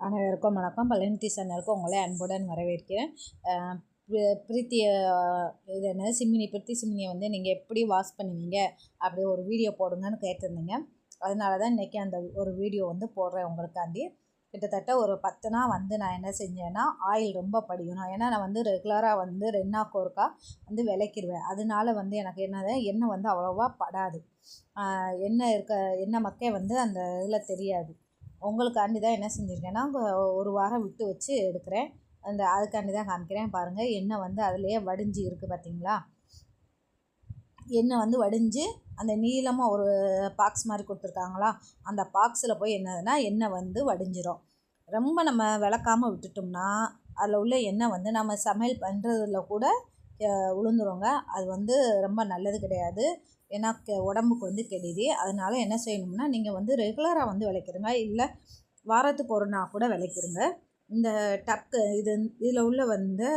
அனைவருக்கும் வணக்கம். பழனித்தி சேனலுக்கு உங்களை அன்புடன் வரவேற்கிறேன். பிரீத்தி இது என்ன சிம்மினி பிரீத்தி சிம்மினியை வந்து நீங்கள் எப்படி வாஷ் பண்ணுவீங்க அப்படி ஒரு வீடியோ போடுங்கன்னு கேட்டிருந்தீங்க. அதனால தான் இன்றைக்கி அந்த ஒரு வீடியோ வந்து போடுறேன் உங்களுக்காண்டி. கிட்டத்தட்ட ஒரு 10 நாள் வந்து நான் என்ன செஞ்சேன்னா ஆயில் ரொம்ப படிக்கணும். ஏன்னா நான் வந்து ரெகுலராக வந்து 2 நாளுக்கு ஒருக்கா வந்து விளக்கிடுவேன். அதனால வந்து எனக்கு எண்ணெய் வந்து அவ்வளோவா படாது. எண்ணெய் மக்கே வந்து அந்த இதில் தெரியாது. உங்களுக்காண்டி தான் என்ன செஞ்சுருக்கேன்னா ஒரு வாரம் விட்டு வச்சு எடுக்கிறேன். அதுக்காண்டி தான் காமிக்கிறேன். பாருங்கள், எண்ணெய் வந்து அதுலேயே வடிஞ்சு இருக்குது பார்த்தீங்களா? எண்ணெய் வந்து வடிஞ்சு அந்த நீளமாக ஒரு பாக்ஸ் மாதிரி கொடுத்துருக்காங்களா, அந்த பாக்ஸில் போய் என்னதுன்னா எண்ணெய் வந்து வடிஞ்சிரும். ரொம்ப நம்ம விளக்காமல் விட்டுட்டோம்னா அதில் உள்ள எண்ணெய் வந்து நம்ம சமையல் பண்ணுறதுல கூட உளுந்துருங்க. அது வந்து ரொம்ப நல்லது கிடையாது. ஏன்னா உடம்புக்கு வந்து கெடுதி. அதனால் என்ன செய்யணும்னா நீங்கள் வந்து ரெகுலராக வந்து விளக்கிடுங்க, இல்லை வாரத்துக்கு ஒரு நாள் கூட விளக்கிடுங்க. இந்த இதில் உள்ள வந்து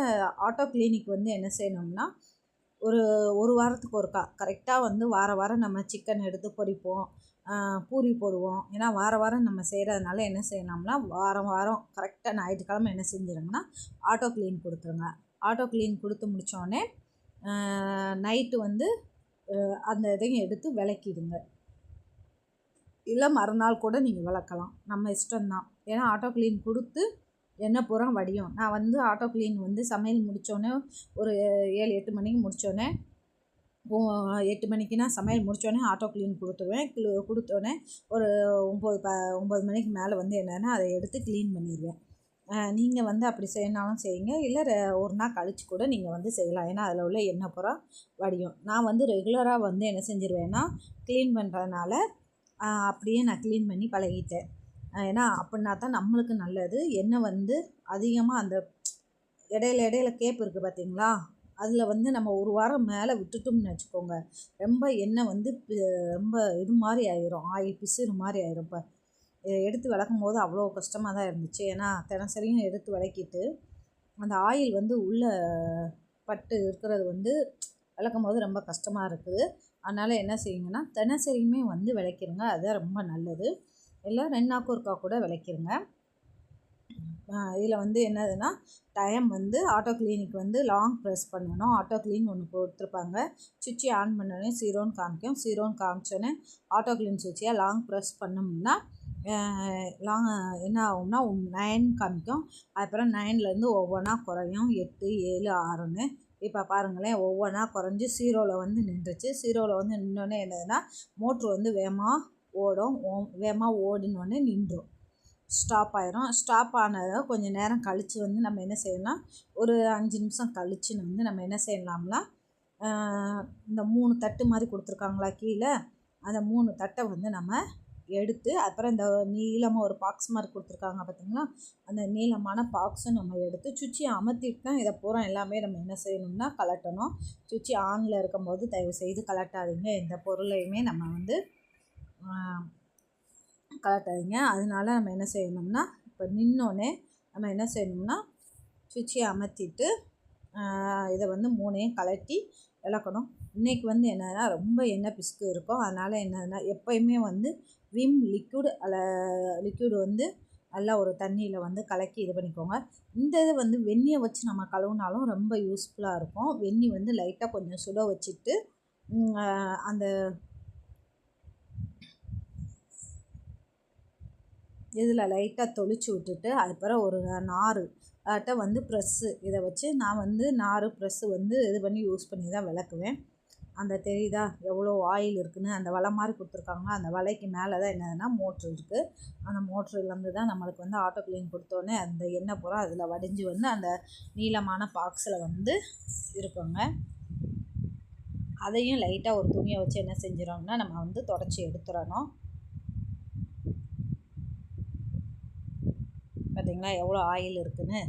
ஆட்டோ கிளீனிக் வந்து என்ன செய்யணும்னா ஒரு வாரத்துக்கு ஒருக்கா கரெக்டாக வந்து வாரம் நம்ம சிக்கன் எடுத்து பொரிப்போம், பூரி போடுவோம். ஏன்னா வாரம் நம்ம செய்கிறதுனால என்ன செய்யணும்னா வாரம் கரெக்டாக ஞாயிற்றுக்கிழமை என்ன செஞ்சிடுங்கன்னா ஆட்டோ கிளீன் கொடுத்துருங்க. ஆட்டோ கிளீன் கொடுத்து முடித்தோடனே நைட்டு வந்து அந்த இதையும் எடுத்து விளக்கிடுங்க. இல்லை மறுநாள் கூட நீங்கள் விளக்கலாம், நம்ம இஷ்டம்தான். ஏன்னா ஆட்டோ கிளீன் கொடுத்து எண்ணெய் பூரா வடியும். நான் வந்து ஆட்டோ கிளீன் வந்து சமையல் முடித்தோடனே ஒரு 7-8 மணிக்கு முடித்தோடனே 8 மணிக்குனா சமையல் முடித்தோடனே ஆட்டோ கிளீன் கொடுத்துருவேன். கொடுத்தோடனே ஒரு 9 மணிக்கு மேலே வந்து என்னென்னா அதை எடுத்து க்ளீன் பண்ணிடுவேன். நீங்கள் வந்து அப்படி செய்யணாலும் செய்யுங்க, இல்லை ஒரு நாள் கழித்து கூட நீங்கள் வந்து செய்யலாம். ஏன்னா அதில் உள்ள எண்ணெய் பூரா வடியும். நான் வந்து ரெகுலராக வந்து என்ன செஞ்சிருவேன்னா க்ளீன் பண்ணுறதுனால அப்படியே நான் க்ளீன் பண்ணி பழகிட்டேன். ஏன்னா அப்படின்னா தான் நம்மளுக்கு நல்லது. எண்ணெய் வந்து அதிகமாக அந்த இடையில கேப் இருக்குது பார்த்தீங்களா, அதில் வந்து நம்ம ஒரு வாரம் மேலே விட்டுட்டோம்னு வச்சுக்கோங்க, ரொம்ப எண்ணெய் வந்து ரொம்ப இது மாதிரி ஆயிரும், ஆயில் பிசுறு மாதிரி ஆயிரும். இப்போ எடுத்து விளக்கும் போது அவ்வளோ கஷ்டமாக தான் இருந்துச்சு. ஏன்னா தினசரியும் எடுத்து விளக்கிட்டு அந்த ஆயில் வந்து உள்ளே பட்டு இருக்கிறது வந்து விளக்கும் போது ரொம்ப கஷ்டமாக இருக்குது. அதனால் என்ன செய்யுங்கன்னா தினசரியுமே வந்து விளக்கிடுங்க, அதுதான் ரொம்ப நல்லது. இல்லை 2 நாளுக்கு ஒருக்கா கூட விளக்கிடுங்க. இதில் வந்து என்னதுன்னா டைம் வந்து ஆட்டோ கிளீனிக் வந்து லாங் ப்ரெஸ் பண்ணணும். ஆட்டோ கிளீன் ஒன்று கொடுத்துருப்பாங்க. சுவிட்சை ஆன் பண்ணோடனே 0ன்னு காமிக்கும். 0ன்னு காமிச்சோன்னே ஆட்டோ கிளீன் சுவிட்சை லாங் ப்ரெஸ் பண்ணோம்னா என்ன ஆகும்னா 9 காமிக்கும். அப்புறம் 9லேருந்து ஒவ்வொன்றா குறையும், 8, 7, 6ன்னு. இப்போ பாருங்களேன், ஒவ்வொன்றா குறைஞ்சி 0வில் வந்து நின்றுச்சு. 0வில் வந்து நின்றோடனே என்னதுன்னா மோட்ரு வந்து வேகமாக ஓடினோடனே நின்றும், ஸ்டாப் ஆயிரும். ஸ்டாப் ஆனதை கொஞ்சம் நேரம் கழித்து வந்து நம்ம என்ன செய்யணும்னா ஒரு 5 நிமிஷம் கழித்து வந்து நம்ம என்ன செய்யலாம்னா இந்த 3 தட்டு மாதிரி கொடுத்துருக்காங்களா கீழே, அந்த 3 தட்டை வந்து நம்ம எடுத்து அப்புறம் இந்த நீளமாக ஒரு பாக்ஸ் மாதிரி கொடுத்துருக்காங்க பார்த்தீங்களா, அந்த நீளமான பாக்ஸும் நம்ம எடுத்து சுவிட்சை அமர்த்திட்டு தான் இதை பூரா எல்லாமே நம்ம என்ன செய்யணும்னா கலட்டணும். சுவிட்சு ஆனில் இருக்கும்போது தயவு செய்து கலட்டாதீங்க, எந்த பொருளையுமே நம்ம வந்து கலட்டாதீங்க. அதனால நம்ம என்ன செய்யணும்னா இப்போ நின்னோடனே நம்ம என்ன செய்யணும்னா சுவிட்சை அமர்த்திட்டு இதை வந்து 3ஐயும் கலட்டி விளக்கணும். இன்றைக்கி வந்து என்னன்னா ரொம்ப எண்ணெய் பிசுக்கு இருக்கும். அதனால் என்னதுன்னா எப்போயுமே வந்து விம் லிக்யூடு வந்து நல்லா ஒரு தண்ணியில் வந்து கலக்கி இது பண்ணிக்கோங்க. இந்த இது வந்து வெந்நியை வச்சு நம்ம கழுவுனாலும் ரொம்ப யூஸ்ஃபுல்லாக இருக்கும். வெந்நி வந்து லைட்டாக கொஞ்சம் சுட வச்சுட்டு அந்த இதில் லைட்டாக தொளிச்சு விட்டுட்டு அதுக்கப்புறம் ஒரு நார் வந்து ப்ரெஸ்ஸு இதை வச்சு நான் வந்து நார் ப்ரெஸ்ஸு வந்து இது பண்ணி யூஸ் பண்ணி தான் விளக்குவேன். அந்த தெரியுதா எவ்வளோ ஆயில் இருக்குதுன்னு, அந்த வலை மாதிரி கொடுத்துருக்காங்க. அந்த வலைக்கு மேலே தான் என்னதுன்னா மோட்ரு இருக்குது. அந்த மோட்ருலேருந்து தான் நம்மளுக்கு வந்து ஆட்டோ கிளீன் கொடுத்தோடனே அந்த எண்ணெய் பூரா அதில் வடிஞ்சு வந்து அந்த நீளமான பாக்ஸில் வந்து இருக்குங்க. அதையும் லைட்டாக ஒரு துணியை வச்சு என்ன செஞ்சிடணும்னா நம்ம வந்து தொடச்சி எடுத்துடணும். பார்த்தீங்களா எவ்வளோ ஆயில் இருக்குன்னு.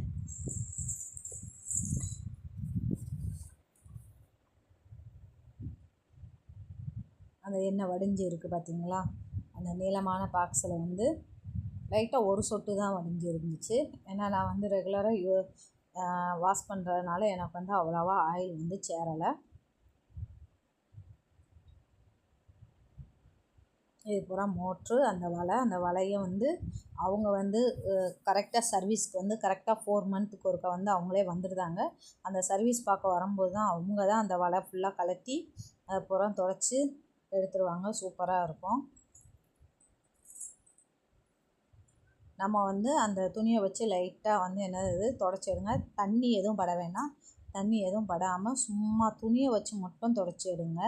அந்த எண்ணெய் வடிஞ்சு இருக்குது பார்த்தீங்களா, அந்த நீளமான பாக்ஸில் வந்து லைட்டாக ஒரு சொட்டு தான் வடிஞ்சு இருந்துச்சு. ஏன்னா நான் வந்து ரெகுலராக வாஷ் பண்ணுறதுனால எனக்கு வந்து அவ்வளோவா ஆயில் வந்து சேரலை. இது பூரா மோட்ரு, அந்த வலையை வந்து அவங்க வந்து கரெக்டாக சர்வீஸ்க்கு வந்து கரெக்டாக 4 மந்த்துக்கு ஒருக்கா வந்து அவங்களே வந்துடுதாங்க. அந்த சர்வீஸ் பார்க்க வரும்போது தான் அவங்க தான் அந்த வலை ஃபுல்லாக கழட்டி அது பூரா துடைச்சி எடுத்துருவாங்க. சூப்பராக இருக்கும். நம்ம வந்து அந்த துணியை வச்சு லைட்டாக வந்து என்னது துடைச்சிடுங்க. தண்ணி எதுவும் பட வேணாம். தண்ணி எதுவும் படாமல் சும்மா துணியை வச்சு மட்டும் துடைச்சி எடுங்க.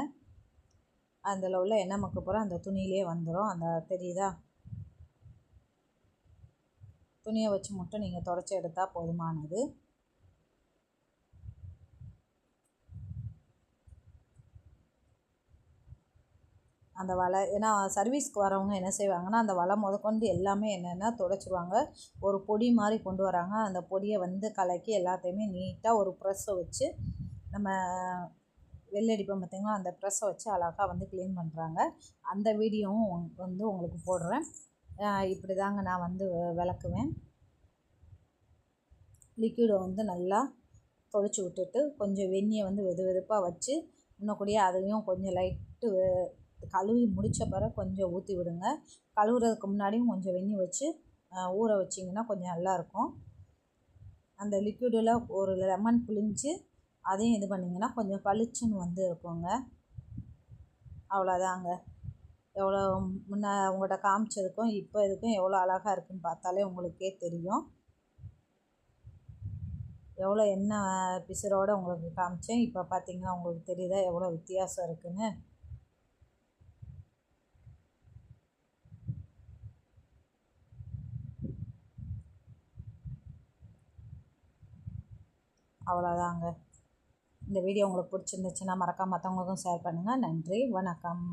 அதில் உள்ள எண்ணெய் மக்கு பூரா அந்த துணியிலே வந்துடும். தெரியுதா? துணியை வச்சு மட்டும் நீங்கள் துடைச்சி எடுத்தால் போதுமானது. அந்த வலை ஏன்னா சர்வீஸ்க்கு வரவங்க என்ன செய்வாங்கன்னா அந்த வலை முதற்கொண்டு எல்லாமே என்னென்னா துடைச்சிருவாங்க. ஒரு பொடி மாதிரி கொண்டு வராங்க. அந்த பொடியை வந்து கலக்கி எல்லாத்தையுமே நீட்டாக ஒரு ப்ரெஸ்ஸை வச்சு நம்ம வெள்ளடிப்போம் பார்த்திங்களா, அந்த ப்ரெஸ்ஸை வச்சு அழகாக வந்து க்ளீன் பண்ணுறாங்க. அந்த வீடியோவும் வந்து உங்களுக்கு போடுறேன். இப்படி தாங்க நான் வந்து விளக்குவேன். லிக்விடை வந்து நல்லா தொளிச்சு விட்டுட்டு கொஞ்சம் வெந்நியை வந்து வெது வெதுப்பாக வச்சு இன்னும் கூடிய அதையும் கொஞ்சம் லைட்டு கழுவி முடித்த பிறகு கொஞ்சம் ஊற்றி விடுங்க. கழுவுறதுக்கு முன்னாடியும் கொஞ்சம் வெந்நி வச்சு ஊற வச்சிங்கன்னா கொஞ்சம் நல்லாயிருக்கும். அந்த லிக்விடில் ஒரு லெமன் புழிஞ்சு அதையும் இது பண்ணிங்கன்னா கொஞ்சம் பளிச்சுன்னு வந்து இருக்குங்க. அவ்வளோதாங்க. எவ்வளோ முன்ன உங்கள்கிட்ட காமிச்சதுக்கும் இப்போ இதுக்கும் எவ்வளோ அழகாக இருக்குதுன்னு பார்த்தாலே உங்களுக்கே தெரியும். எவ்வளோ எண்ணெய் பிசுரோடு உங்களுக்கு காமிச்சேன். இப்போ பார்த்தீங்கன்னா உங்களுக்கு தெரியுதா எவ்வளோ வித்தியாசம் இருக்குதுன்னு. அவ்வளோதாங்க. இந்த வீடியோ உங்களுக்கு பிடிச்சிருந்துச்சுன்னா மறக்காம மற்றவங்களுக்கும் ஷேர் பண்ணுங்கள். நன்றி, வணக்கம்.